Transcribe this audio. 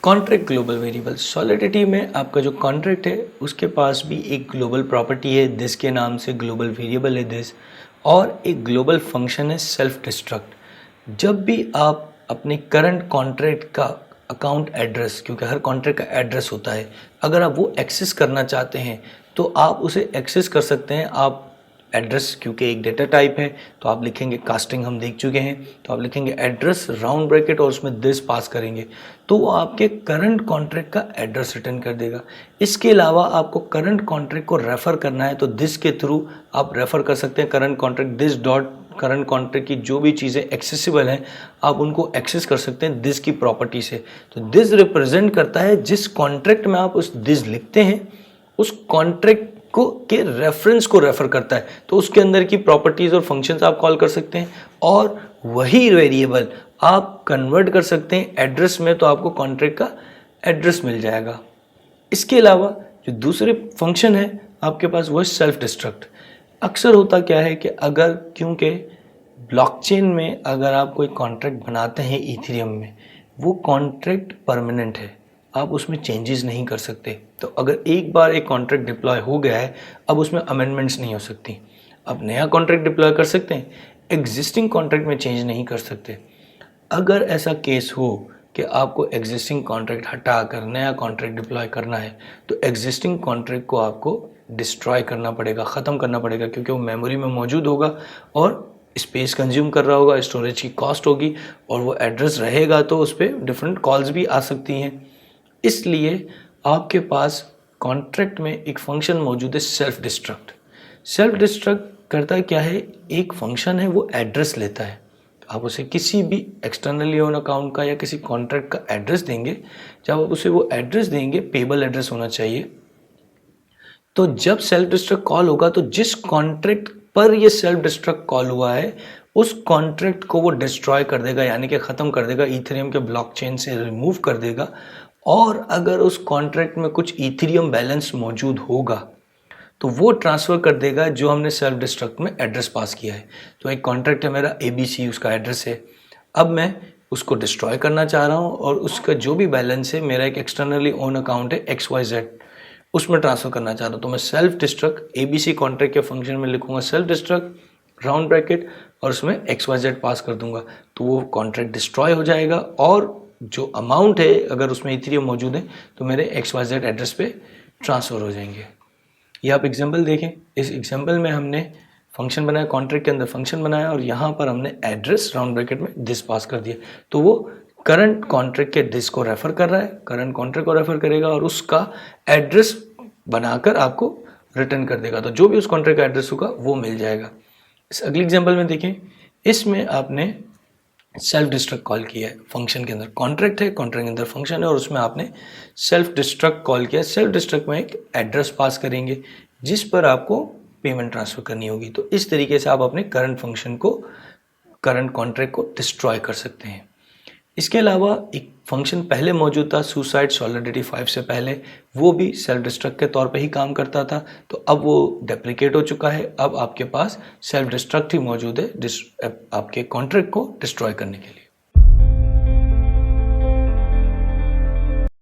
Contract global variable solidity में आपका जो कॉन्ट्रैक्ट है उसके पास भी एक ग्लोबल प्रॉपर्टी है दिस के नाम से, ग्लोबल वेरिएबल है दिस, और एक ग्लोबल फंक्शन है सेल्फ डिस्ट्रक्ट। जब भी आप अपने करंट कॉन्ट्रैक्ट का अकाउंट एड्रेस, क्योंकि हर कॉन्ट्रैक्ट का एड्रेस होता है, अगर आप वो एक्सेस करना चाहते हैं तो आप उसे एक्सेस कर सकते हैं। आप एड्रेस, क्योंकि एक डेटा टाइप है, तो आप लिखेंगे कास्टिंग, हम देख चुके हैं, तो आप लिखेंगे एड्रेस राउंड ब्रैकेट और उसमें दिस पास करेंगे तो वो आपके करंट कॉन्ट्रैक्ट का एड्रेस रिटर्न कर देगा। इसके अलावा आपको करंट कॉन्ट्रैक्ट को रेफ़र करना है तो दिस के थ्रू आप रेफ़र कर सकते हैं current contract, this dot current contract की जो भी चीज़ें एक्सेसिबल हैं आप उनको एक्सेस कर सकते हैं दिस की प्रॉपर्टी से। तो दिस रिप्रेजेंट करता है जिस कॉन्ट्रैक्ट में आप उस दिस लिखते हैं उस कॉन्ट्रैक्ट को के रेफरेंस को रेफर करता है, तो उसके अंदर की प्रॉपर्टीज और फंक्शंस आप कॉल कर सकते हैं और वही वेरिएबल आप कन्वर्ट कर सकते हैं एड्रेस में, तो आपको कॉन्ट्रैक्ट का एड्रेस मिल जाएगा। इसके अलावा जो दूसरे फंक्शन है आपके पास वो है सेल्फ डिस्ट्रक्ट। अक्सर होता क्या है कि अगर, क्योंकि ब्लॉकचेन में अगर आप कोई कॉन्ट्रैक्ट बनाते हैं इथेरियम में, वो कॉन्ट्रैक्ट परमानेंट है, आप उसमें चेंजेस नहीं कर सकते। तो अगर एक बार एक कॉन्ट्रैक्ट डिप्लॉय हो गया है, अब उसमें अमेंडमेंट्स नहीं हो सकती। अब नया कॉन्ट्रैक्ट डिप्लॉय कर सकते हैं, एग्जिस्टिंग कॉन्ट्रैक्ट में चेंज नहीं कर सकते। अगर ऐसा केस हो कि आपको एग्जिस्टिंग कॉन्ट्रैक्ट हटा कर नया कॉन्ट्रैक्ट डिप्लॉय करना है तो एग्जिस्टिंग कॉन्ट्रैक्ट को आपको डिस्ट्रॉय करना पड़ेगा, ख़त्म करना पड़ेगा, क्योंकि वो मेमोरी में मौजूद होगा और स्पेस कंज्यूम कर रहा होगा, स्टोरेज की कॉस्ट होगी, और वो एड्रेस रहेगा तो उस पर डिफरेंट कॉल्स भी आ सकती हैं। इसलिए आपके पास कॉन्ट्रैक्ट में एक फंक्शन मौजूद है सेल्फ डिस्ट्रक्ट। सेल्फ डिस्ट्रक्ट करता क्या है, एक फंक्शन है वो एड्रेस लेता है, आप उसे किसी भी एक्सटर्नली ओन अकाउंट का या किसी कॉन्ट्रैक्ट का एड्रेस देंगे। जब आप उसे वो एड्रेस देंगे, पेबल एड्रेस होना चाहिए, तो जब सेल्फ डिस्ट्रक्ट कॉल होगा तो जिस कॉन्ट्रैक्ट पर ये सेल्फ डिस्ट्रक्ट कॉल हुआ है उस कॉन्ट्रैक्ट को वो डिस्ट्रॉय कर देगा, यानी कि ख़त्म कर देगा, इथेरियम के ब्लॉकचेन से रिमूव कर देगा। और अगर उस कॉन्ट्रैक्ट में कुछ इथेरियम बैलेंस मौजूद होगा तो वो ट्रांसफ़र कर देगा जो हमने सेल्फ डिस्ट्रक्ट में एड्रेस पास किया है। तो एक कॉन्ट्रैक्ट है मेरा ABC, उसका एड्रेस है, अब मैं उसको डिस्ट्रॉय करना चाह रहा हूँ और उसका जो भी बैलेंस है, मेरा एक एक्सटर्नली ओन अकाउंट है XYZ, उसमें ट्रांसफ़र करना चाह रहा हूँ, तो मैं सेल्फ डिस्ट्रक्ट ABC कॉन्ट्रैक्ट के फंक्शन में लिखूँगा सेल्फ डिस्ट्रक्ट राउंड ब्रैकेट और उसमें XYZ पास कर दूंगा, तो वो कॉन्ट्रैक्ट डिस्ट्रॉय हो जाएगा और जो अमाउंट है अगर उसमें इथेरियम मौजूद है तो मेरे XYZ एड्रेस पे ट्रांसफ़र हो जाएंगे। ये आप एग्जांपल देखें, इस एग्जांपल में हमने फंक्शन बनाया, कॉन्ट्रैक्ट के अंदर फंक्शन बनाया और यहाँ पर हमने एड्रेस राउंड ब्रैकेट में दिस पास कर दिया, तो वो करंट कॉन्ट्रैक्ट के दिस को रेफ़र कर रहा है, करंट कॉन्ट्रैक्ट को रेफ़र करेगा और उसका एड्रेस बनाकर आपको रिटर्न कर देगा, तो जो भी उस कॉन्ट्रैक्ट का एड्रेस होगा वो मिल जाएगा। इस अगले एग्जांपल में देखें, इसमें आपने सेल्फ डिस्ट्रक्ट कॉल किया है, फंक्शन के अंदर कॉन्ट्रैक्ट है, कॉन्ट्रैक्ट के अंदर फंक्शन है और उसमें आपने सेल्फ डिस्ट्रक्ट कॉल किया। सेल्फ डिस्ट्रक्ट में एक एड्रेस पास करेंगे जिस पर आपको पेमेंट ट्रांसफ़र करनी होगी। तो इस तरीके से आप अपने करंट फंक्शन को, करंट कॉन्ट्रैक्ट को डिस्ट्रॉय कर सकते हैं। इसके अलावा एक फंक्शन पहले मौजूद था सुसाइड सॉलिडिटी 5 से पहले, वो भी सेल्फ डिस्ट्रक्ट के तौर पे ही काम करता था, तो अब वो डेप्रिकेट हो चुका है। अब आपके पास सेल्फ डिस्ट्रक्ट ही मौजूद है आपके कॉन्ट्रैक्ट को डिस्ट्रॉय करने के लिए।